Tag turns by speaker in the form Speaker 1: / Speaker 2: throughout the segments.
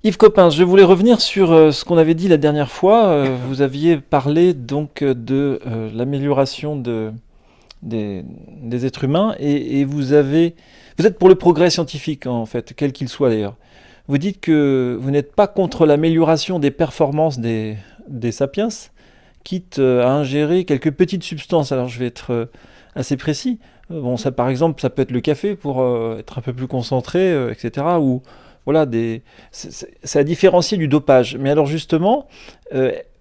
Speaker 1: Yves Coppens, je voulais revenir sur ce qu'on avait dit la dernière fois. Vous aviez parlé donc de l'amélioration des êtres humains et vous êtes pour le progrès scientifique en fait, quel qu'il soit d'ailleurs. Vous dites que vous n'êtes pas contre l'amélioration des performances des sapiens, quitte à ingérer quelques petites substances. Alors je vais être assez précis. Bon, ça par exemple, ça peut être le café pour être un peu plus concentré, etc. Ou voilà, c'est à différencier du dopage. Mais alors justement,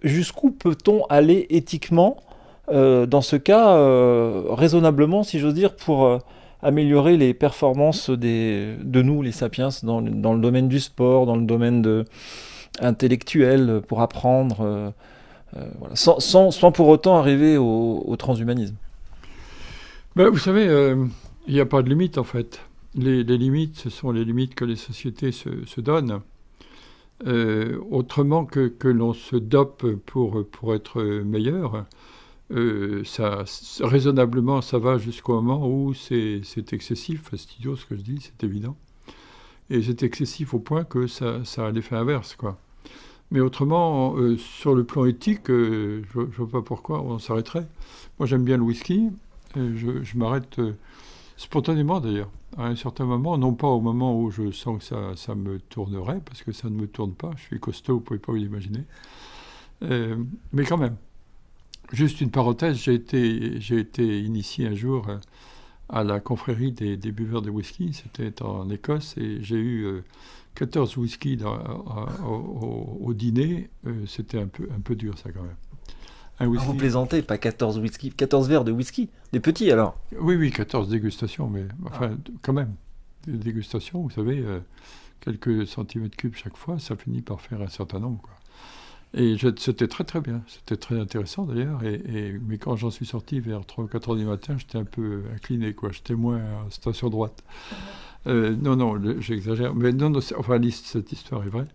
Speaker 1: jusqu'où peut-on aller éthiquement dans ce cas, raisonnablement, si j'ose dire, pour améliorer les performances de nous, les sapiens, dans le domaine du sport, dans le domaine intellectuel, pour apprendre, voilà, sans pour autant arriver au transhumanisme.
Speaker 2: Ben, vous savez, il n'y a pas de limite en fait. Les limites, ce sont les limites que les sociétés se donnent. Autrement que l'on se dope pour être meilleur, raisonnablement, ça va jusqu'au moment où c'est excessif, fastidieux ce que je dis, c'est évident. Et c'est excessif au point que ça a l'effet inverse, quoi. Mais autrement, sur le plan éthique, je ne vois pas pourquoi on s'arrêterait. Moi, j'aime bien le whisky. Je m'arrête spontanément, d'ailleurs, à un certain moment. Non pas au moment où je sens que ça me tournerait, parce que ça ne me tourne pas. Je suis costaud, vous ne pouvez pas vous l'imaginer. Mais quand même. Juste une parenthèse, j'ai été initié un jour à la confrérie des buveurs de whisky. C'était en Écosse et j'ai eu 14 whisky au dîner. C'était un peu dur, ça, quand même. Un
Speaker 1: Ah, vous
Speaker 2: whisky.
Speaker 1: plaisantez, pas 14 whisky, 14 verres de whisky, des petits alors.
Speaker 2: Oui, oui, 14 dégustations, mais
Speaker 1: Ah.
Speaker 2: enfin, quand même. Des dégustations, vous savez, quelques centimètres cubes chaque fois, ça finit par faire un certain nombre, quoi. Et c'était très très bien, c'était très intéressant d'ailleurs, mais quand j'en suis sorti vers 3 ou 4 heures du matin, j'étais un peu incliné, quoi. J'étais moins à station droite. Non, non, j'exagère, mais non, non, enfin, cette histoire est vraie.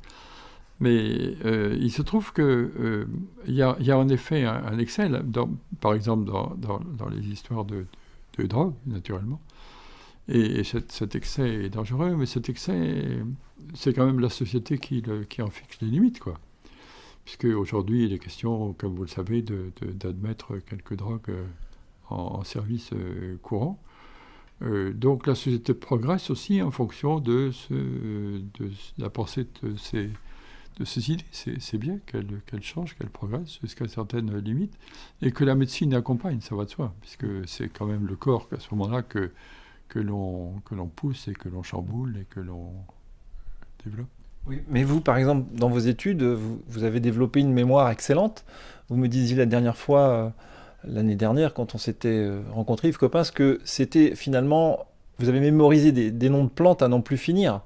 Speaker 2: Mais il se trouve que y a en effet un excès, là, par exemple dans les histoires de drogue, naturellement. Et cet excès est dangereux, mais cet excès, c'est quand même la société qui en fixe les limites, quoi. Puisque aujourd'hui, il est question, comme vous le savez, d'admettre quelques drogues en service courant. Donc la société progresse aussi en fonction de la pensée de ces idées. C'est bien qu'elle change, qu'elle progresse jusqu'à certaines limites, et que la médecine accompagne, ça va de soi, puisque c'est quand même le corps à ce moment-là que l'on pousse et que l'on chamboule et que l'on développe.
Speaker 1: Oui. Mais vous, par exemple, dans vos études, vous avez développé une mémoire excellente. Vous me disiez la dernière fois, l'année dernière, quand on s'était rencontrés, Yves Coppens, que c'était finalement, vous avez mémorisé des noms de plantes à n'en plus finir.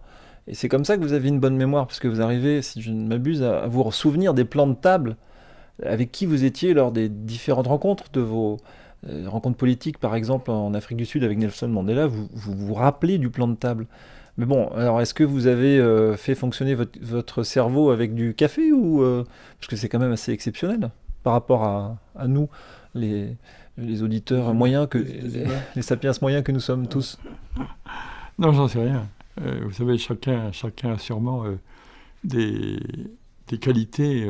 Speaker 1: Et c'est comme ça que vous avez une bonne mémoire, parce que vous arrivez, si je ne m'abuse, à vous souvenir des plans de table avec qui vous étiez lors des différentes rencontres de vos rencontres politiques, par exemple en Afrique du Sud avec Nelson Mandela, vous rappelez du plan de table. Mais bon, alors est-ce que vous avez fait fonctionner votre cerveau avec du café ou parce que c'est quand même assez exceptionnel par rapport à nous, les, les auditeurs moyens les sapiens moyens que nous sommes tous.
Speaker 2: Non, j'en sais rien. Vous savez, chacun a sûrement des, des qualités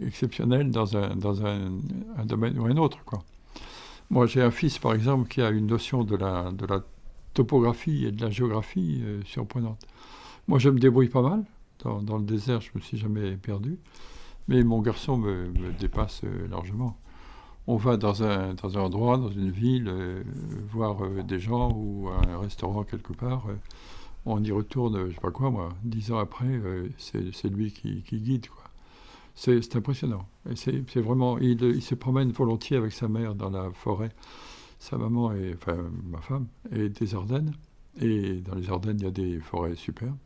Speaker 2: exceptionnelles dans un domaine ou un autre, quoi. Moi, j'ai un fils, par exemple, qui a une notion de la topographie et de la géographie surprenante. Moi, je me débrouille pas mal. Dans le désert, je me suis jamais perdu. Mais mon garçon me dépasse largement. On va dans un endroit, dans une ville, voir des gens ou un restaurant quelque part. On y retourne, je sais pas quoi, moi, 10 ans après, c'est lui qui guide, quoi. C'est impressionnant. Et c'est vraiment, il se promène volontiers avec sa mère dans la forêt. Sa maman, enfin ma femme, est des Ardennes. Et dans les Ardennes, il y a des forêts superbes.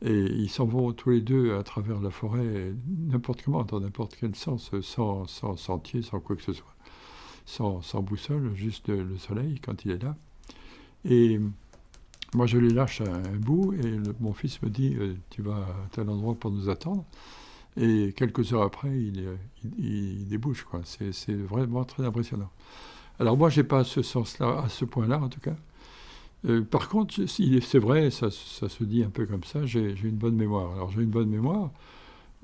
Speaker 2: Et ils s'en vont tous les deux à travers la forêt, n'importe comment, dans n'importe quel sens, sans sentier, sans quoi que ce soit. Sans boussole, juste le soleil quand il est là. Et moi, je les lâche à un bout et mon fils me dit tu vas à tel endroit pour nous attendre. Et quelques heures après, il débouche, quoi. C'est vraiment très impressionnant. Alors moi, j'ai pas ce sens-là, à ce point-là en tout cas. Par contre, c'est vrai, ça se dit un peu comme ça, j'ai une bonne mémoire. Alors j'ai une bonne mémoire,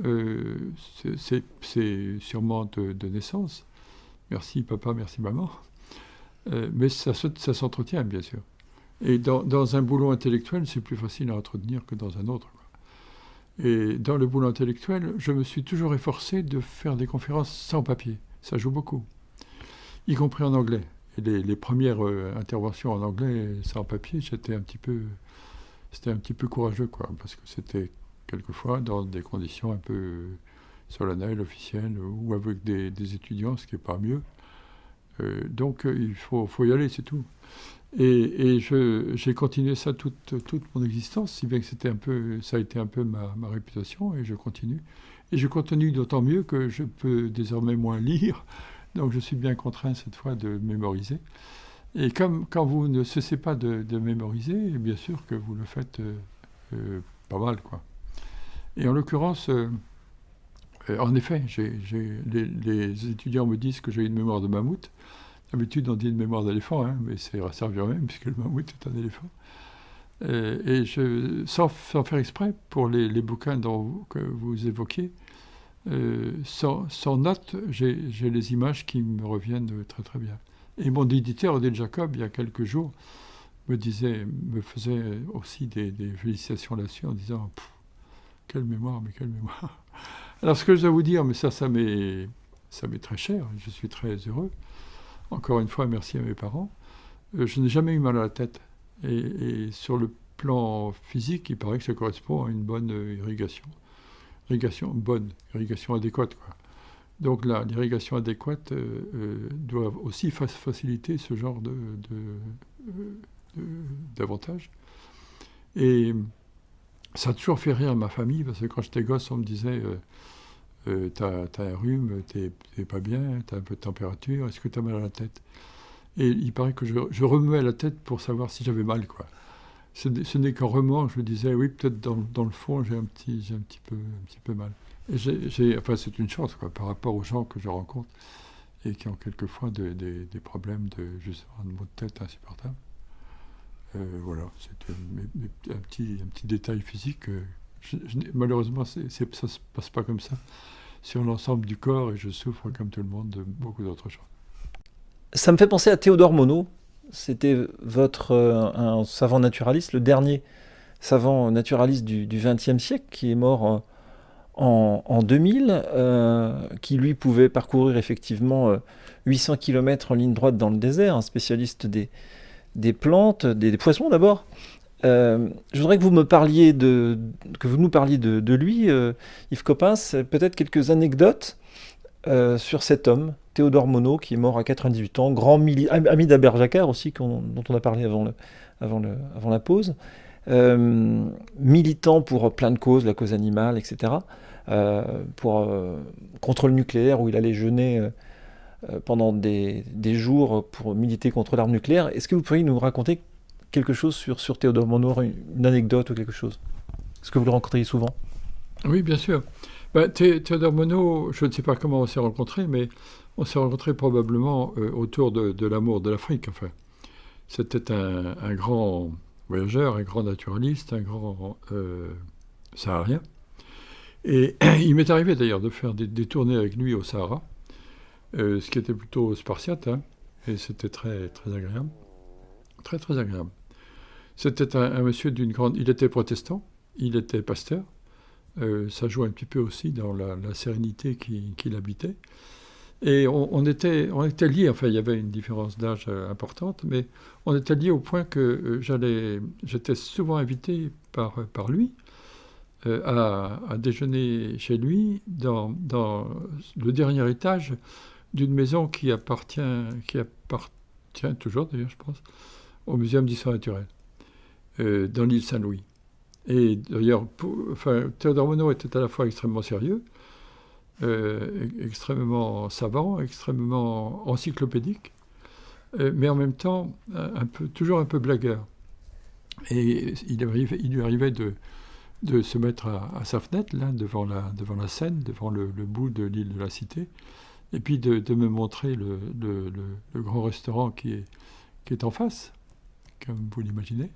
Speaker 2: euh, c'est sûrement de naissance. Merci papa, merci maman. Mais ça s'entretient, bien sûr. Et dans un boulot intellectuel, c'est plus facile à entretenir que dans un autre, quoi. Et dans le boulot intellectuel, je me suis toujours efforcé de faire des conférences sans papier. Ça joue beaucoup, y compris en anglais. Et les premières interventions en anglais sans papier, c'était un petit peu courageux, quoi, parce que c'était quelquefois dans des conditions un peu solennelles, officielles, ou avec des étudiants, ce qui n'est pas mieux. Donc il faut y aller, c'est tout. Et j'ai continué ça toute mon existence, si bien que ça a été un peu ma réputation, et je continue. Et je continue d'autant mieux que je peux désormais moins lire, donc je suis bien contraint cette fois de mémoriser. Et quand vous ne cessez pas de mémoriser, bien sûr que vous le faites pas mal, quoi. Et en l'occurrence, en effet, les étudiants me disent que j'ai une mémoire de mammouth. D'habitude, on dit une mémoire d'éléphant, hein, mais ça revient même, puisque le mammouth est un éléphant. Sans faire exprès, pour les bouquins que vous évoquiez, sans notes, j'ai les images qui me reviennent très très bien. Et mon éditeur, Odile Jacob, il y a quelques jours, me faisait aussi des félicitations là-dessus en disant « Quelle mémoire, mais quelle mémoire !» Alors ce que je dois vous dire, mais ça m'est très cher, je suis très heureux. Encore une fois, merci à mes parents. Je n'ai jamais eu mal à la tête. Et sur le plan physique, il paraît que ça correspond à une bonne irrigation. Irrigation adéquate, quoi. Donc là, l'irrigation adéquate doit aussi faciliter ce genre d'avantages. Et ça a toujours fait rire ma famille, parce que quand j'étais gosse, on me disait t'as un rhume, t'es pas bien, t'as un peu de température, est-ce que t'as mal à la tête? Et il paraît que je remuais la tête pour savoir si j'avais mal, quoi. Ce n'est qu'en remuant, je me disais, oui, peut-être dans le fond, j'ai un petit peu mal. Et enfin, c'est une chance, quoi, par rapport aux gens que je rencontre et qui ont quelquefois des problèmes justement, de maux de tête insupportables. Voilà, c'était un petit détail physique. Malheureusement, ça ne se passe pas comme ça sur l'ensemble du corps, et je souffre, comme tout le monde, de beaucoup d'autres choses.
Speaker 1: Ça me fait penser à Théodore Monod. C'était un savant naturaliste, le dernier savant naturaliste du XXe siècle, qui est mort en 2000, qui lui pouvait parcourir effectivement 800 km en ligne droite dans le désert, un spécialiste des plantes, des poissons d'abord. Je voudrais que vous nous parliez de lui, Yves Coppens, peut-être quelques anecdotes sur cet homme, Théodore Monod, qui est mort à 98 ans, ami d'Albert Jacquard aussi, dont on a parlé avant la pause, militant pour plein de causes, la cause animale, etc., contre le nucléaire, où il allait jeûner pendant des jours pour militer contre l'arme nucléaire. Est-ce que vous pourriez nous raconter quelque chose sur Théodore Monod, une anecdote ou quelque chose? Est-ce que vous le rencontriez souvent?
Speaker 2: Oui, bien sûr. Théodore Monod, je ne sais pas comment on s'est rencontrés, mais on s'est rencontrés probablement autour de l'amour de l'Afrique. Enfin, c'était un grand voyageur, un grand naturaliste, un grand saharien. Et il m'est arrivé d'ailleurs de faire des tournées avec lui au Sahara, ce qui était plutôt spartiate, hein, et c'était très, très agréable. Très, très agréable. C'était un monsieur d'une grande... Il était protestant, il était pasteur. Ça joue un petit peu aussi dans la sérénité qu'il habitait. Et on était liés, enfin il y avait une différence d'âge importante, mais on était liés au point que j'étais souvent invité par lui à déjeuner chez lui dans le dernier étage d'une maison qui appartient toujours d'ailleurs, je pense, au Muséum d'histoire naturelle, dans l'île Saint-Louis. Et d'ailleurs, Théodore Monod était à la fois extrêmement sérieux, extrêmement savant, extrêmement encyclopédique, mais en même temps toujours un peu blagueur. Et il lui arrivait de se mettre à sa fenêtre, là, devant la Seine, devant le bout de l'île de la Cité, et puis de me montrer le grand restaurant qui est en face, comme vous l'imaginez,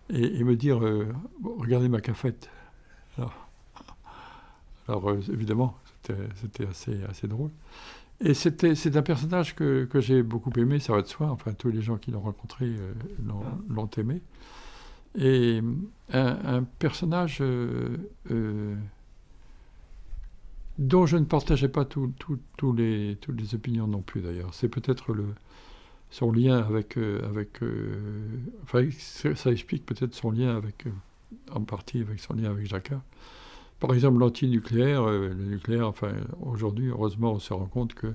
Speaker 2: et me dire regardez ma cafette. Alors évidemment, c'était assez drôle. Et c'est un personnage que j'ai beaucoup aimé, ça va de soi. Enfin, tous les gens qui l'ont rencontré l'ont aimé. Et un personnage dont je ne partageais pas toutes les opinions non plus, d'ailleurs. C'est peut-être son lien avec... enfin, ça explique peut-être son lien avec... en partie avec son lien avec Jacquat. Par exemple, l'antinucléaire, le nucléaire, enfin, aujourd'hui, heureusement, on se rend compte que,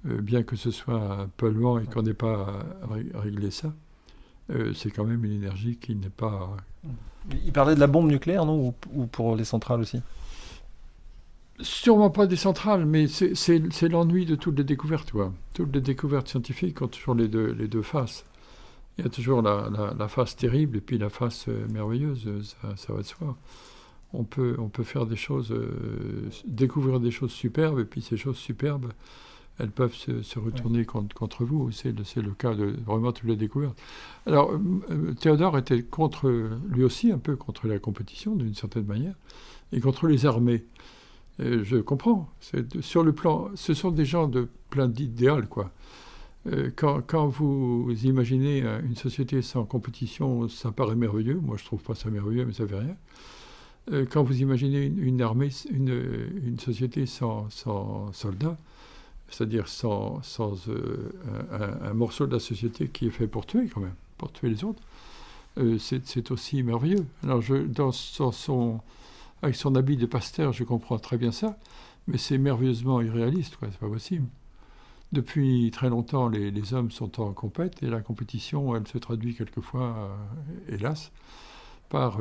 Speaker 2: bien que ce soit polluant et qu'on n'ait pas à régler ça, c'est quand même une énergie qui n'est pas...
Speaker 1: Il parlait de la bombe nucléaire, non, ou pour les centrales aussi?
Speaker 2: Sûrement pas des centrales, mais c'est l'ennui de toutes les découvertes, quoi. Toutes les découvertes scientifiques ont toujours les deux faces. Il y a toujours la face terrible et puis la face merveilleuse, ça va de soi. On peut faire des choses, découvrir des choses superbes, et puis ces choses superbes, elles peuvent se retourner contre vous. C'est le cas de vraiment toutes les découvertes. Alors, Théodore était lui aussi un peu contre la compétition, d'une certaine manière, et contre les armées. Je comprends. Sur le plan, ce sont des gens de plein d'idéal, quoi. Quand vous imaginez une société sans compétition, ça paraît merveilleux. Moi, je trouve pas ça merveilleux, mais ça fait rien. Quand vous imaginez une armée, une société sans soldats, c'est-à-dire sans un morceau de la société qui est fait pour tuer, quand même, pour tuer les autres, c'est aussi merveilleux. Alors, avec son habit de pasteur, je comprends très bien ça, mais c'est merveilleusement irréaliste, quoi, c'est pas possible. Depuis très longtemps, les hommes sont en compète, et la compétition, elle se traduit quelquefois, hélas, par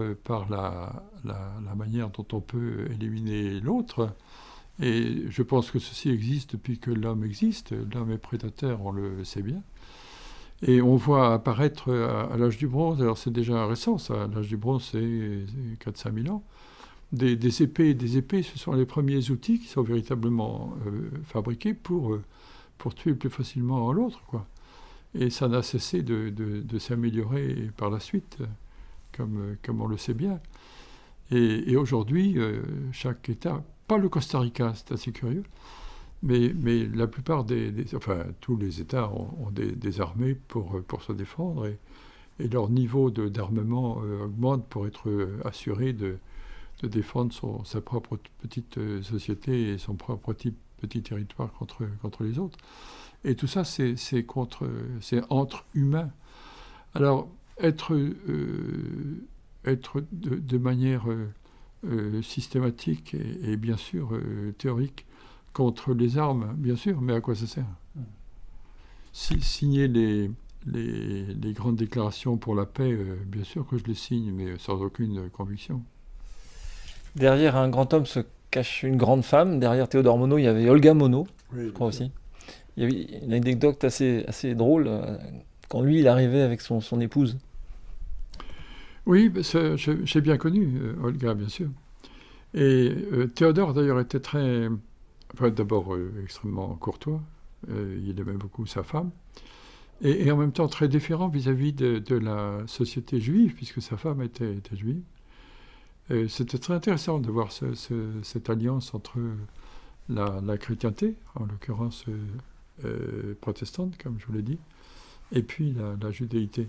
Speaker 2: la manière dont on peut éliminer l'autre. Et je pense que ceci existe depuis que l'homme existe. L'homme est prédateur, on le sait bien. Et on voit apparaître à l'âge du bronze, alors c'est déjà récent ça, l'âge du bronze c'est 4-5 000 ans, des épées. Des épées, ce sont les premiers outils qui sont véritablement fabriqués pour tuer plus facilement l'autre, quoi. Et ça n'a cessé de s'améliorer par la suite, comme on le sait bien. Et aujourd'hui, chaque État, pas le Costa Rica, c'est assez curieux, mais la plupart enfin, tous les États ont des armées pour se défendre, et leur niveau d'armement augmente pour être assuré de défendre sa propre petite société et son propre petit territoire contre les autres. Et tout ça, c'est entre humains. Alors, être de manière systématique et bien sûr théorique contre les armes, bien sûr, mais à quoi ça sert? Signer les grandes déclarations pour la paix, bien sûr que je les signe, mais sans aucune conviction.
Speaker 1: Derrière un grand homme se cache une grande femme. Derrière Théodore Monod, il y avait Olga Monod,
Speaker 2: Oui,
Speaker 1: je crois aussi. Il y avait une anecdote assez drôle quand lui, il arrivait avec son épouse.
Speaker 2: Oui, j'ai bien connu Olga, bien sûr. Et Théodore, d'ailleurs, était d'abord extrêmement courtois. Il aimait beaucoup sa femme. Et en même temps, très différent vis-à-vis de la société juive, puisque sa femme était juive. C'était très intéressant de voir cette alliance entre la chrétienté, en l'occurrence protestante, comme je vous l'ai dit, et puis la judéité.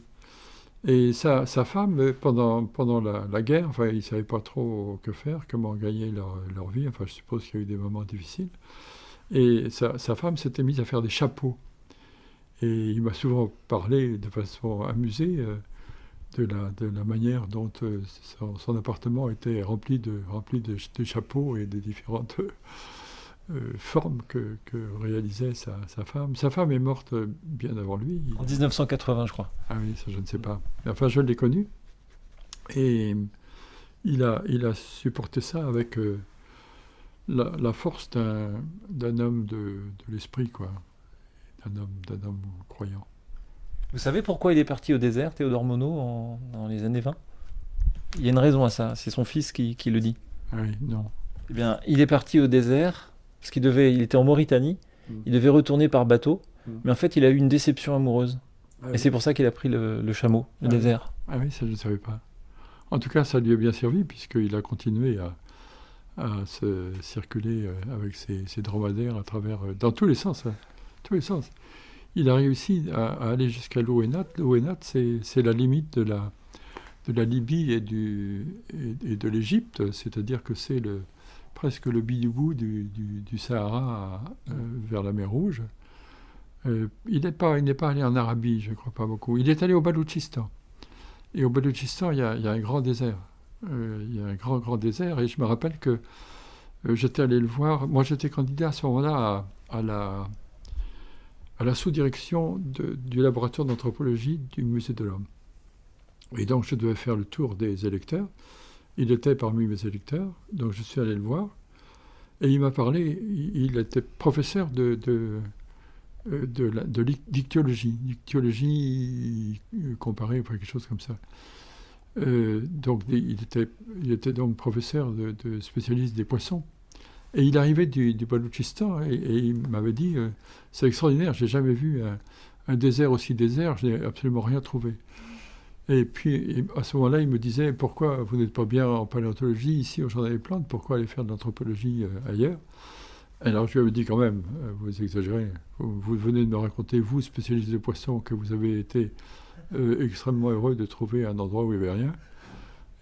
Speaker 2: Et sa femme, pendant la guerre, enfin, ils ne savaient pas trop que faire, comment gagner leur vie. Enfin, je suppose qu'il y a eu des moments difficiles. Et sa femme s'était mise à faire des chapeaux. Et il m'a souvent parlé de façon amusée de la manière dont son appartement était rempli de chapeaux et des différentes formes que réalisait sa femme. Sa femme est morte bien avant lui.
Speaker 1: En 1980, je crois.
Speaker 2: Ah oui, ça je ne sais pas. Mais enfin, je l'ai connu. Et il a supporté ça avec la force d'un homme de l'esprit, quoi. D'un homme croyant.
Speaker 1: Vous savez pourquoi il est parti au désert, Théodore Monod, dans les années 20? Il y a une raison à ça, c'est son fils qui le dit.
Speaker 2: Ah oui, non.
Speaker 1: Eh bien, il est parti au désert, parce il était en Mauritanie, il devait retourner par bateau, mais en fait, il a eu une déception amoureuse.
Speaker 2: Ah
Speaker 1: Et
Speaker 2: oui.
Speaker 1: c'est pour ça qu'il a pris le chameau, le
Speaker 2: Ah oui.
Speaker 1: désert.
Speaker 2: Ah oui, ça je ne savais pas. En tout cas, ça lui a bien servi, puisqu'il a continué à se circuler avec ses dromadaires à travers, dans tous les sens, hein, tous les sens. Il a réussi à aller jusqu'à l'Ouénat. L'Ouénat, c'est la limite de la Libye et de l'Égypte, c'est-à-dire que c'est presque le bout du Sahara vers la mer Rouge. Il n'est pas allé en Arabie, je ne crois pas beaucoup. Il est allé au Baloutchistan. Et au Baloutchistan, il y a un grand désert. Il y a un grand désert. Et je me rappelle que j'étais allé le voir. Moi, j'étais candidat à ce moment-là à la sous-direction du laboratoire d'anthropologie du Musée de l'Homme. Et donc, je devais faire le tour des électeurs. Il était parmi mes électeurs. Donc, je suis allé le voir. Et il m'a parlé. Il était professeur de dictyologie comparée, enfin quelque chose comme ça. Donc il était donc professeur de spécialiste des poissons. Et il arrivait du Baloutchistan et il m'avait dit c'est extraordinaire, j'ai jamais vu un désert aussi désert, je n'ai absolument rien trouvé. Et puis à ce moment-là, il me disait pourquoi vous n'êtes pas bien en paléontologie ici au Jardin des Plantes, pourquoi aller faire de l'anthropologie ailleurs? Alors je lui avais dit quand même, vous exagérez, vous venez de me raconter, vous, spécialiste des poissons, que vous avez été extrêmement heureux de trouver un endroit où il n'y avait rien.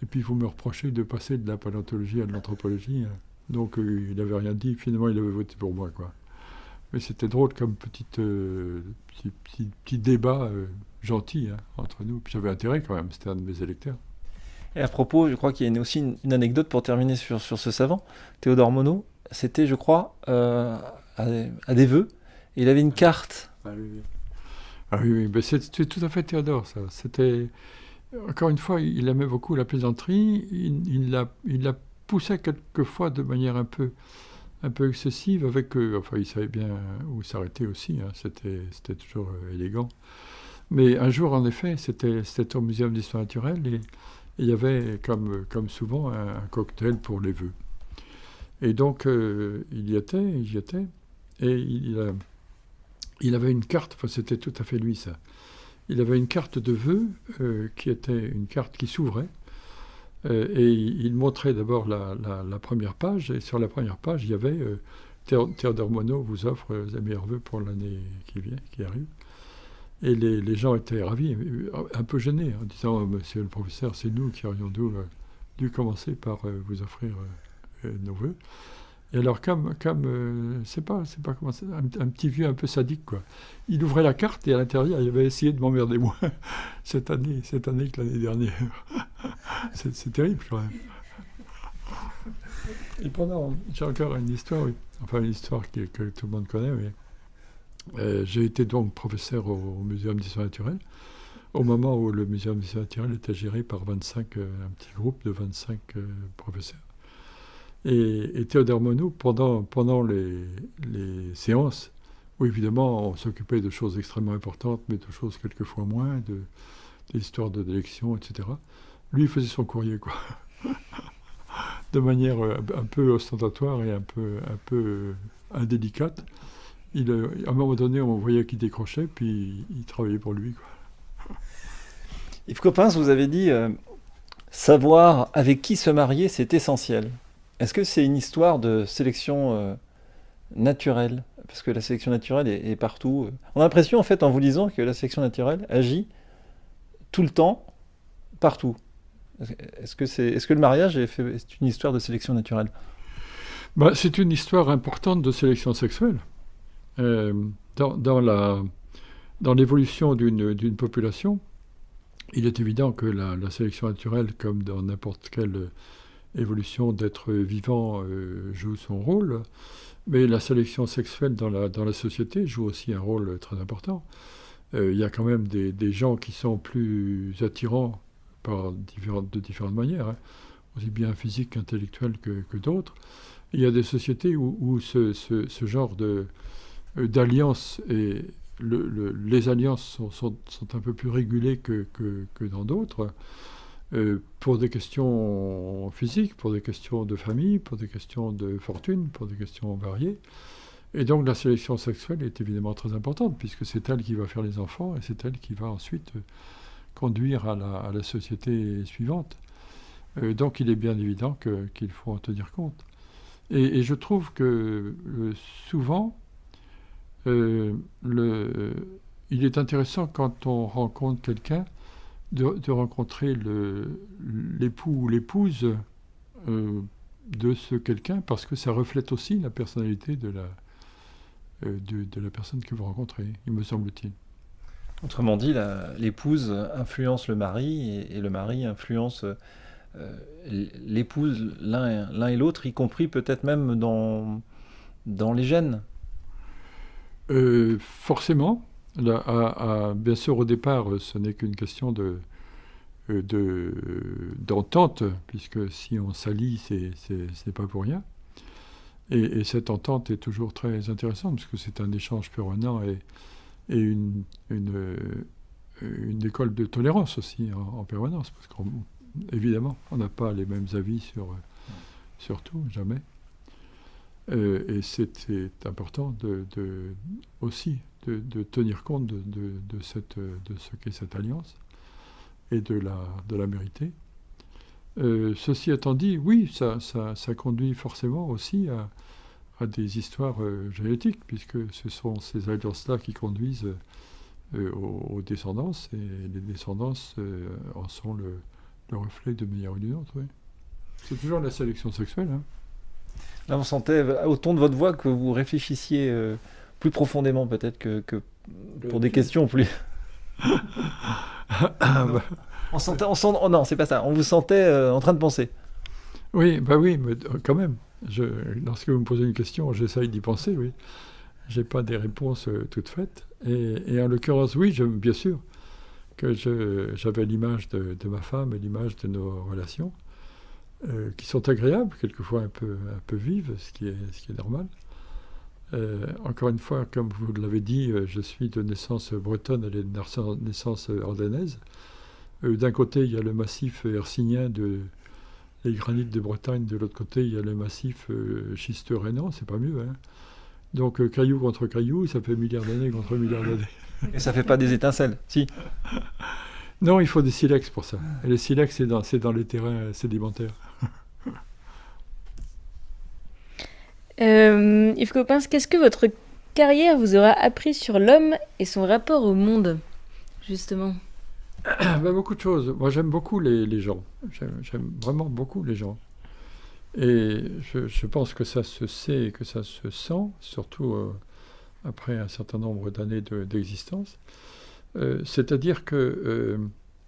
Speaker 2: Et puis vous me reprochez de passer de la paléontologie à de l'anthropologie. Donc il n'avait rien dit, finalement il avait voté pour moi, quoi. Mais c'était drôle comme petit débat gentil entre nous. Puis j'avais intérêt quand même, c'était un de mes électeurs.
Speaker 1: Et à propos, je crois qu'il y a aussi une anecdote pour terminer sur ce savant, Théodore Monod. C'était, je crois, à des vœux. Et il avait une carte.
Speaker 2: Ah oui, oui. Ah oui, oui. Ben, c'est tout à fait Théodore, ça. C'était, encore une fois, il aimait beaucoup la plaisanterie. Il la poussait quelquefois de manière un peu excessive. Enfin, il savait bien où s'arrêter aussi. C'était toujours élégant. Mais un jour, en effet, c'était au Muséum d'histoire naturelle et il y avait, comme souvent, un cocktail pour les vœux. Et donc, j'y étais, et il avait une carte, enfin c'était tout à fait lui ça, il avait une carte de vœux qui était une carte qui s'ouvrait, et il montrait d'abord la première page, et sur la première page, il y avait Théodore Monod vous offre les meilleurs vœux pour l'année qui arrive. Et les gens étaient ravis, un peu gênés, en disant Monsieur le professeur, c'est nous qui aurions dû commencer par vous offrir nos vœux. Et alors, c'est pas comment c'est, un petit vieux un peu sadique, quoi. Il ouvrait la carte et à l'intérieur, il avait essayé de m'emmerder moins cette année que l'année dernière. C'est terrible, quand même. Et pendant, j'ai encore une histoire, oui. Enfin une histoire que tout le monde connaît, mais j'ai été donc professeur au Muséum d'histoire naturelle, au moment où le Muséum d'histoire naturelle était géré par un petit groupe de 25 professeurs. Et Théodore Monod, pendant les séances, où évidemment on s'occupait de choses extrêmement importantes, mais de choses quelquefois moins, d'histoires d'élections, etc., lui il faisait son courrier, quoi. De manière un peu ostentatoire et un peu indélicate. À un moment donné, on voyait qu'il décrochait, puis il travaillait pour lui, quoi.
Speaker 1: Yves Coppens, vous avez dit savoir avec qui se marier, c'est essentiel. Est-ce que c'est une histoire de sélection naturelle? Parce que la sélection naturelle est partout. On a l'impression, en fait, en vous lisant, que la sélection naturelle agit tout le temps, partout. Est-ce que le mariage est une histoire de sélection naturelle?
Speaker 2: Bah, c'est une histoire importante de sélection sexuelle. Dans l'évolution d'une population, il est évident que la sélection naturelle, comme dans n'importe quelle évolution d'être vivant, joue son rôle, mais la sélection sexuelle dans la société joue aussi un rôle très important. Il y a quand même des gens qui sont plus attirants de différentes manières, aussi bien physiques qu'intellectuelles que d'autres. Il y a des sociétés où ce genre d'alliances et les alliances sont un peu plus régulées que dans d'autres, pour des questions physiques, pour des questions de famille, pour des questions de fortune, pour des questions variées. Et donc la sélection sexuelle est évidemment très importante, puisque c'est elle qui va faire les enfants, et c'est elle qui va ensuite conduire à la société suivante. Donc il est bien évident qu'il faut en tenir compte. Et je trouve que souvent, euh, le, il est intéressant quand on rencontre quelqu'un de rencontrer l'époux ou l'épouse de ce quelqu'un, parce que ça reflète aussi la personnalité de la personne que vous rencontrez, il me semble-t-il.
Speaker 1: Autrement dit, l'épouse influence le mari et le mari influence l'épouse, l'un et l'autre, y compris peut-être même dans les gènes.
Speaker 2: Forcément, bien sûr, au départ, ce n'est qu'une question d'entente, puisque si on s'allie, ce n'est pas pour rien. Et cette entente est toujours très intéressante, parce que c'est un échange permanent et une école de tolérance aussi en permanence, parce qu'évidemment, on n'a pas les mêmes avis sur tout, jamais. Et c'est important aussi de tenir compte de ce qu'est cette alliance et de la mériter. Ceci étant dit, oui, ça conduit forcément aussi à des histoires génétiques, puisque ce sont ces alliances-là qui conduisent aux descendances, et les descendances en sont le reflet de manière ou d'une autre. Oui. C'est toujours la sélection sexuelle. Hein.
Speaker 1: Là, on sentait au ton de votre voix que vous réfléchissiez plus profondément peut-être que pour des questions plus... oh non, c'est pas ça. On vous sentait en train de penser.
Speaker 2: Oui, mais quand même. Lorsque vous me posez une question, j'essaye d'y penser, oui. J'ai pas des réponses toutes faites. Et en l'occurrence, oui, bien sûr, que j'avais l'image de ma femme et l'image de nos relations, qui sont agréables, quelquefois un peu vives, ce qui est normal. Encore une fois, comme vous l'avez dit, je suis de naissance bretonne et de naissance ardенnaise. D'un côté, il y a le massif hercynien les granites de Bretagne, de l'autre côté, il y a le massif schisteux rhénan, c'est pas mieux. Hein. Donc caillou contre caillou, ça fait milliards d'années contre milliards d'années.
Speaker 1: Et ça fait pas des étincelles, si.
Speaker 2: Non, il faut des silex pour ça. Et les silex, c'est dans les terrains sédimentaires.
Speaker 3: Yves Coppens, qu'est-ce que votre carrière vous aura appris sur l'homme et son rapport au monde, justement?
Speaker 2: Beaucoup de choses. Moi, j'aime beaucoup les gens. J'aime vraiment beaucoup les gens. Et je pense que ça se sait et que ça se sent, surtout après un certain nombre d'années d'existence. C'est-à-dire que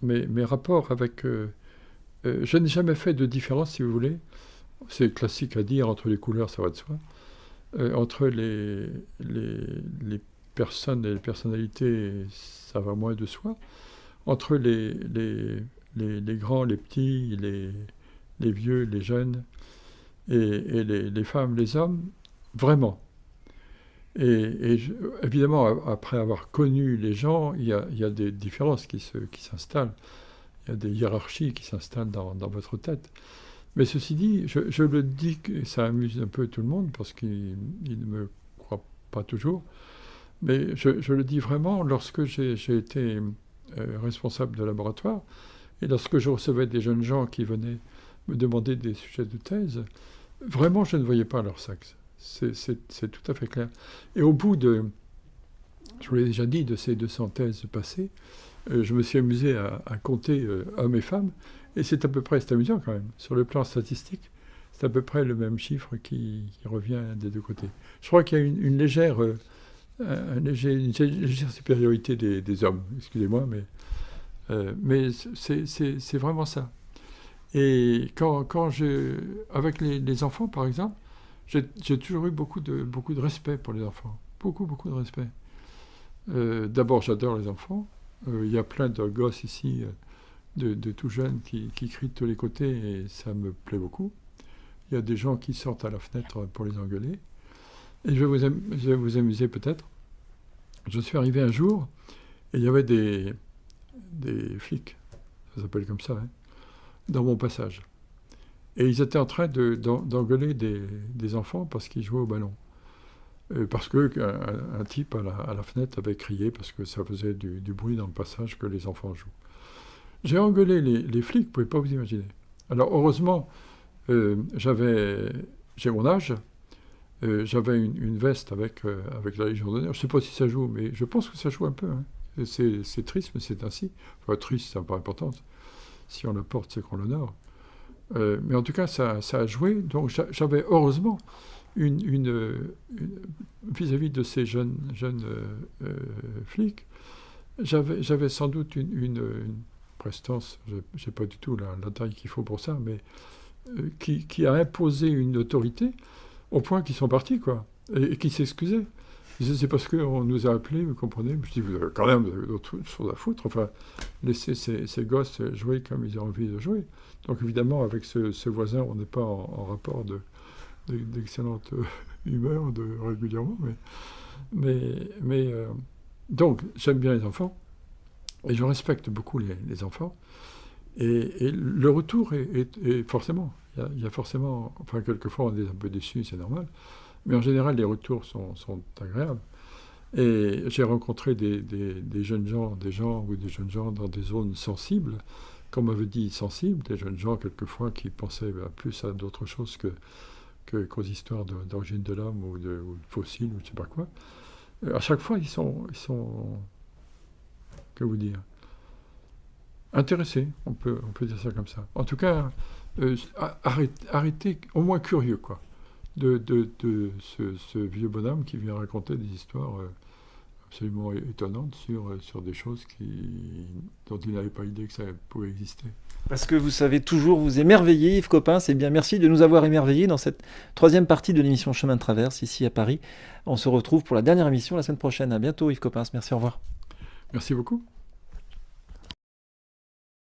Speaker 2: mes rapports avec... je n'ai jamais fait de différence, si vous voulez. C'est classique à dire, entre les couleurs, ça va de soi. Entre les personnes et les personnalités, ça va moins de soi. Entre les grands, les petits, les vieux, les jeunes, et les femmes, les hommes, vraiment. Et évidemment, après avoir connu les gens, il y a des différences qui s'installent. Il y a des hiérarchies qui s'installent dans votre tête. Mais ceci dit, je le dis, et ça amuse un peu tout le monde, parce qu'ils ne me croient pas toujours, mais je le dis vraiment, lorsque j'ai été responsable de laboratoire, et lorsque je recevais des jeunes gens qui venaient me demander des sujets de thèse, vraiment, je ne voyais pas leur sexe. C'est tout à fait clair. Et au bout je vous l'ai déjà dit, de ces 200 thèses passées, je me suis amusé à compter hommes et femmes, et c'est amusant quand même. Sur le plan statistique, c'est à peu près le même chiffre qui revient des deux côtés. Je crois qu'il y a une légère supériorité des hommes, excusez-moi, mais c'est vraiment ça. Et avec les enfants, par exemple, j'ai toujours eu beaucoup de respect pour les enfants. Beaucoup de respect. D'abord, j'adore les enfants. Il y a plein de gosses ici, de tout jeunes, qui crient de tous les côtés, et ça me plaît beaucoup. Il y a des gens qui sortent à la fenêtre pour les engueuler. Et je vais vous amuser peut-être. Je suis arrivé un jour, et il y avait des flics, ça s'appelle comme ça, hein, dans mon passage. Et ils étaient en train d'engueuler des enfants parce qu'ils jouaient au ballon. parce qu'un type à la fenêtre avait crié parce que ça faisait du bruit dans le passage que les enfants jouent. J'ai engueulé les flics, vous ne pouvez pas vous imaginer. Alors heureusement, j'ai mon âge, j'avais une veste avec la Légion d'honneur. Je ne sais pas si ça joue, mais je pense que ça joue un peu. Hein. C'est triste, mais c'est ainsi. Enfin, triste, ça n'a pas d'importance. Si on la porte, c'est qu'on l'honore. Mais en tout cas, ça a joué. Donc j'avais heureusement vis-à-vis de ces jeunes flics, j'avais sans doute une prestance, je n'ai pas du tout la taille qu'il faut pour ça, mais qui a imposé une autorité au point qu'ils sont partis, quoi, et qui s'excusaient. C'est parce qu'on nous a appelés, vous comprenez. Je dis, vous avez quand même d'autres choses à foutre. Enfin, laissez ces gosses jouer comme ils ont envie de jouer. Donc évidemment, avec ce voisin, on n'est pas en rapport d'excellente humeur régulièrement. Donc, j'aime bien les enfants. Et je respecte beaucoup les enfants. Et le retour est forcément... Il y a forcément... Enfin, quelquefois, on est un peu déçus, c'est normal. Mais en général, les retours sont agréables. Et j'ai rencontré des jeunes gens, des jeunes gens dans des zones sensibles, comme on m'avait dit sensibles, des jeunes gens quelquefois qui pensaient plus à d'autres choses qu'aux histoires d'origine de l'homme ou de fossiles ou je ne sais pas quoi. À chaque fois, ils sont que vous dire, intéressés, on peut dire ça comme ça. En tout cas, arrêtez, au moins curieux, quoi. De ce vieux bonhomme qui vient raconter des histoires absolument étonnantes sur des choses dont il n'avait pas idée que ça pouvait exister.
Speaker 1: Parce que vous savez toujours vous émerveiller, Yves Coppens. C'est bien, merci de nous avoir émerveillés dans cette troisième partie de l'émission Chemin de Traverse, ici à Paris. On se retrouve pour la dernière émission la semaine prochaine. À bientôt, Yves Coppens. Merci, au revoir.
Speaker 2: Merci beaucoup.